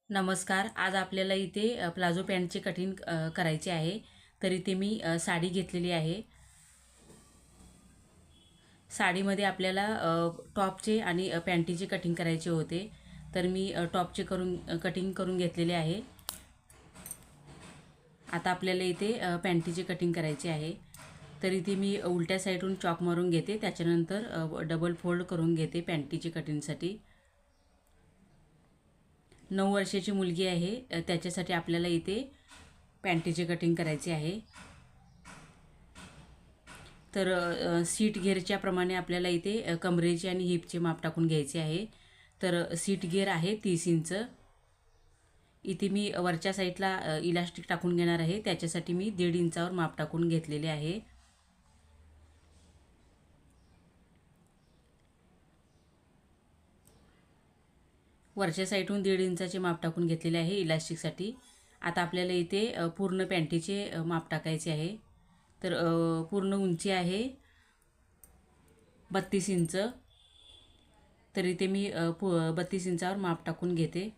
नमस्कार. आज आपल्याला इथे प्लाझो पॅन्टचे कटिंग करायचे आहे. तर इथे मी साडी घेतलेली आहे. साडीमध्ये आपल्याला टॉपचे आणि पॅन्टीचे कटिंग करायचे होते. तर मी टॉपचे कटिंग करून घेतलेले आहे. आता आपल्याला इथे पॅन्टीचे कटिंग करायचे आहे. तर इथे मी उलट्या साईडून चॉक मारून घेते. त्याच्यानंतर डबल फोल्ड करून घेते पॅन्टीची कटिंगसाठी. 9 वर्षाची मुलगी आहे, त्याच्यासाठी आपल्याला इथे पॅन्टीचे कटिंग करायचे आहे. तर सीट घेरच्या प्रमाणे आपल्याला इथे कमरेचे आणि हिपचे माप टाकून घ्यायचे आहे. तर सीट घेर आहे 30 इंच. इथे मी वरच्या साईडला इलास्टिक टाकून घेणार आहे. त्याच्यासाठी मी 1.5 इंचावर माप टाकून घेतलेले आहे. वरच्या साईडून 1.5 इंचाचे माप टाकून घेतलेले आहे इलास्टिकसाठी. आता आपल्याला इथे पूर्ण पॅन्टीचे माप टाकायचे आहे. तर पूर्ण उंची आहे 32 इंच. तर इथे मी 32 इंचावर माप टाकून घेते.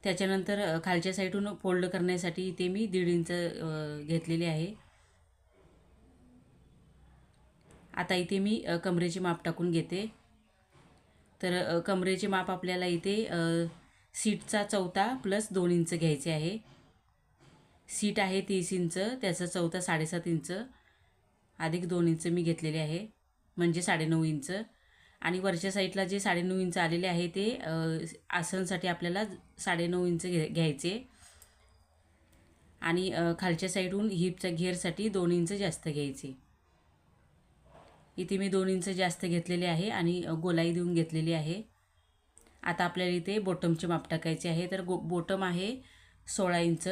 त्याच्यानंतर खालच्या साईडून फोल्ड करण्यासाठी इथे मी 1.5 इंच घेतलेले आहे. आता इथे मी कमरेचे माप टाकून घेते. तर कमरेचे माप आपल्याला इथे सीटचा 1/4 प्लस 2 इंच घ्यायचे आहे. सीट आहे 30 इंच, त्याचा 1/4 7.5 इंच अधिक 2 इंच मी घेतलेले आहे, म्हणजे 9.5 इंच. आणि वरच्या साईडला जे 9.5 इंच आलेले आहे ते आसनसाठी आपल्याला 9.5 इंच घ्यायचे. आणि खालच्या साईडहून हिपच्या घेरसाठी 2 इंच जास्त घ्यायचे. इथे मी 2 इंच जास्त घेतलेले आहे आणि गोलाई देऊन घेतलेली आहे. आता आपल्याला इथे बॉटमचे माप टाकायचे आहे. तर बॉटम आहे 16 इंच,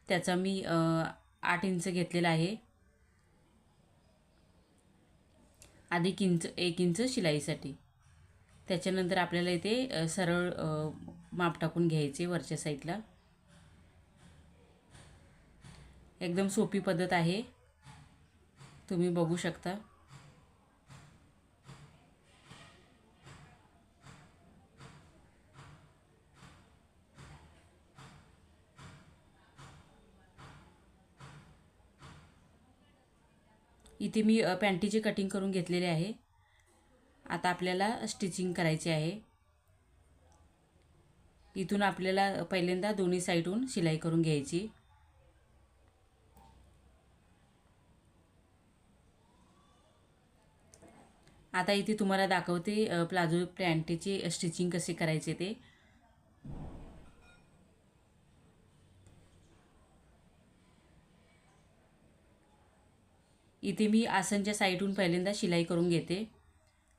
त्याचा मी 8 इंच घेतलेला आहे, अधिक 1 इंच शिलाईसाठी. त्याच्यानंतर आपल्याला इथे सरळ माप टाकून घ्यायचे वरच्या साईडला. एकदम सोपी पद्धत आहे, तुम्ही बघू शकता. इथे मी पॅन्टीची कटिंग करून घेतलेले आहे. आता आपल्याला स्टिचिंग करायची आहे. इथून आपल्याला पहिल्यांदा दोन्ही साईडून शिलाई करून घ्यायची. आता इथे तुम्हाला दाखवते प्लाझो पॅन्टीची स्टिचिंग कसे करायचे ते. इथे मी आसनच्या साईडून पहिल्यांदा शिलाई करून घेते.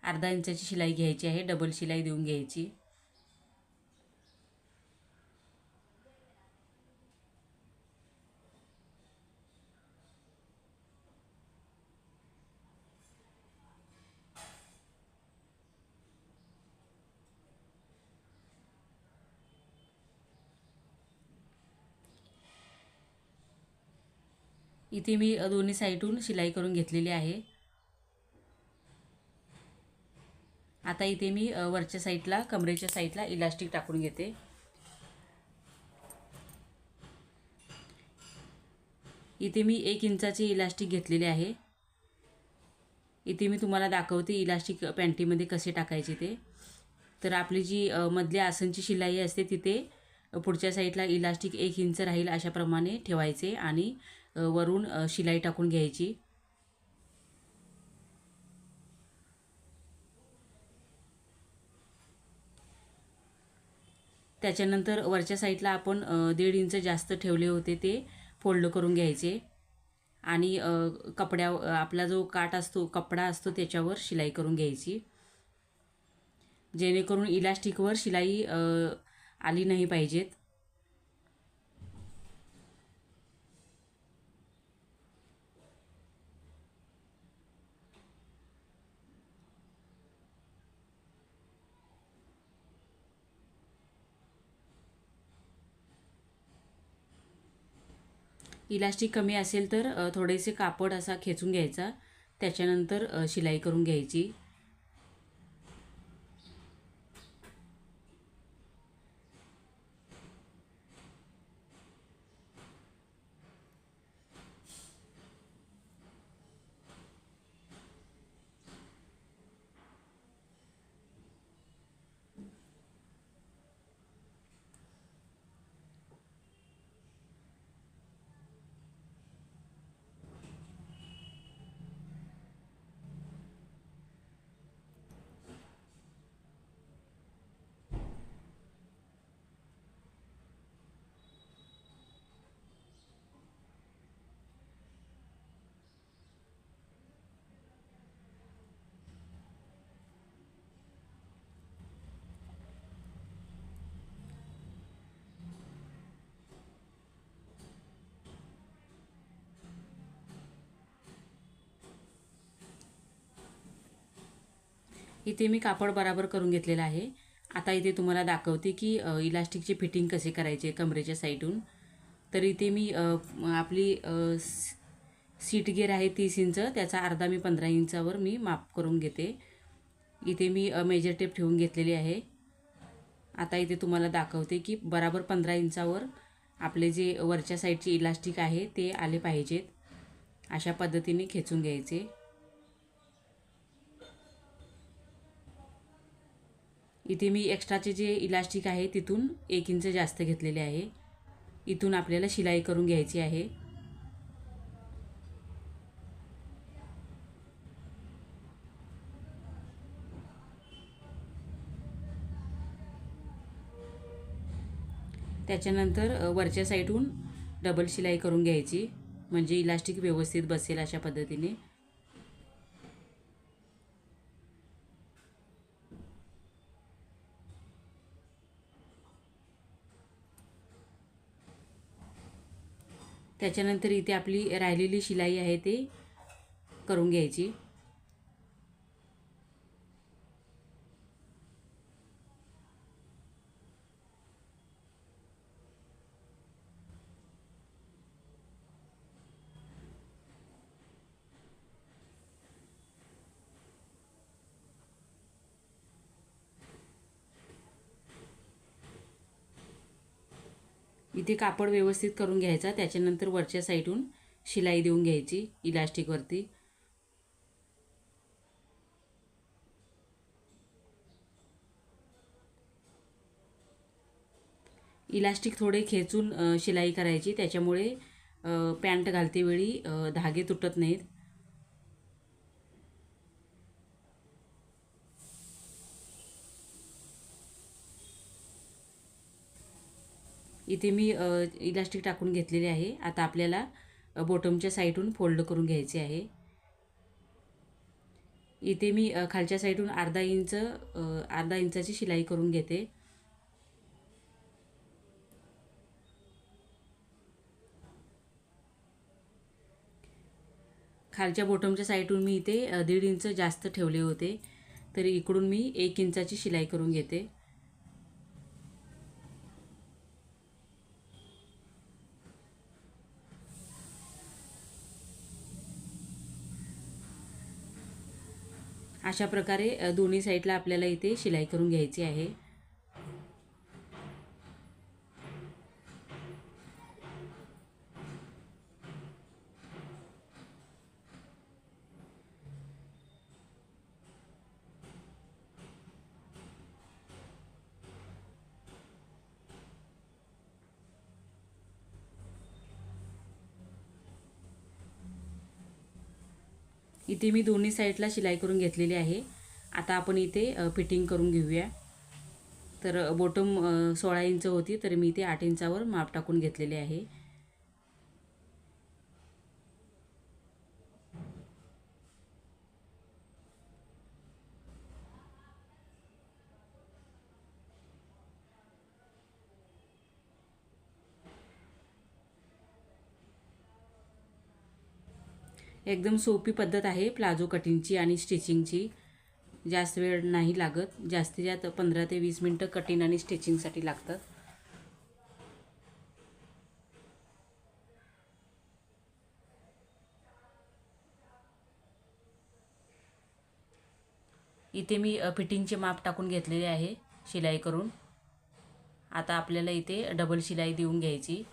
अर्धा इंचाची शिलाई घ्यायची आहे, डबल शिलाई देऊन घ्यायची. इथे मी दोन्ही साईडून शिलाई करून घेतलेली आहे. आता इथे मी वरच्या साईडला कमरेच्या साईडला इलास्टिक टाकून घेते. इथे मी 1 इंचाचे इलास्टिक घेतलेले आहे. इथे मी तुम्हाला दाखवते इलास्टिक पॅन्टीमध्ये कसे टाकायचे ते. तर आपली जी मधल्या आसनची शिलाई असते तिथे पुढच्या साईडला इलास्टिक 1 इंच राहील अशाप्रमाणे ठेवायचे आणि वरून शिलाई टाकून घ्यायची. त्याच्यानंतर वरच्या साईडला आपण 1.5 इंच जास्त ठेवले होते ते फोल्ड करून घ्यायचे आणि आपला जो काठ असतो, कपडा असतो, त्याच्यावर शिलाई करून घ्यायची, जेणेकरून इलास्टिकवर शिलाई आली नाही पाहिजेत. इलास्टिक कमी असेल तर थोडेसे कापड असा खेचून घ्यायचा, त्याच्यानंतर शिलाई करून घ्यायची. इथे मी कापड बराबर करून घेतलेला आहे. आता इथे तुम्हाला दाखवते की इलास्टिकची फिटिंग कशी करायची कमरेच्या साईडून. तर इथे मी आपली सीट गेअर आहे 30 इंच, त्याचा अर्धा मी 15 इंचावर मी माप करून घेते. इथे मी मेजर टेप ठेवून घेतलेली आहे. आता इथे तुम्हाला दाखवते की बराबर 15 इंचावर आपले जे वरच्या साईडचे इलास्टिक आहे ते आले पाहिजेत. अशा पद्धतीने खेचून घ्यायचे. इथे मी एक्स्ट्राचे जे इलास्टिक आहे तिथून 1 इंच जास्त घेतलेले आहे. इथून आपल्याला शिलाई करून घ्यायची आहे. त्याच्यानंतर वरच्या साईडहून डबल शिलाई करून घ्यायची, म्हणजे इलास्टिक व्यवस्थित बसेल अशा पद्धतीने. त्याच्यानंतर इथे आपली राहिलेली शिलाई आहे ते करून घ्यायची. इथे कापड व्यवस्थित करून घ्यायचा. त्याच्यानंतर वरच्या साईडहून शिलाई देऊन घ्यायची इलास्टिकवरती. इलास्टिक थोडे खेचून शिलाई करायची, त्याच्यामुळे पॅन्ट घालते वेळी धागे तुटत नाहीत. इथे मी इलास्टिक टाकून घेतलेले आहे. आता आपल्याला बॉटमच्या साईडहून फोल्ड करून घ्यायचे आहे. इथे मी खालच्या साईडहून अर्धा इंचाची शिलाई करून घेते. खालच्या बॉटमच्या साईडहून मी इथे 1.5 इंच जास्त ठेवले होते, तर इकडून मी 1 इंचाची शिलाई करून घेते. अशा प्रकारे दोन्ही साईडला आपल्याला इथे शिलाई करून घ्यायची आहे. इथे मी दोन्ही साईडला शिलाई करून घेतलेली आहे. आता आपण इथे फिटिंग करून घेऊया. तर बॉटम 16 इंच होती, तर मी इथे 8 इंचावर माप टाकून घेतलेले आहे. एकदम सोपी पद्धत आहे प्लाझो कटिंगची आणि स्टिचिंगची. जास्त वेळ नाही लागत. जास्तीत जास्त 15 ते 20 मिनटं कटिंग आणि स्टिचिंगसाठी लागतात. इथे मी फिटिंगचे माप टाकून घेतलेले आहे शिलाई करून. आता आपल्याला इथे डबल शिलाई देऊन घ्यायची.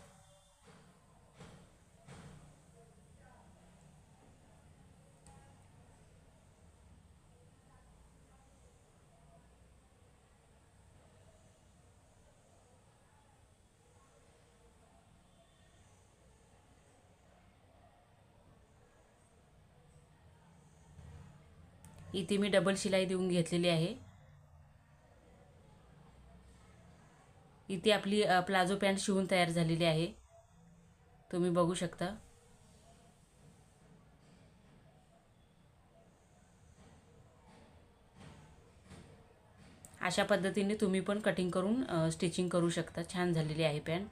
इथे मी डबल शिलाई देऊन घेतलेली आहे. इथे आपली प्लाझो पॅन्ट शिवून तयार झालेली आहे, तुम्ही बघू शकता. अशा पद्धतीने तुम्ही पण कटिंग करून स्टिचिंग करू शकता. छान झालेली आहे पॅन्ट.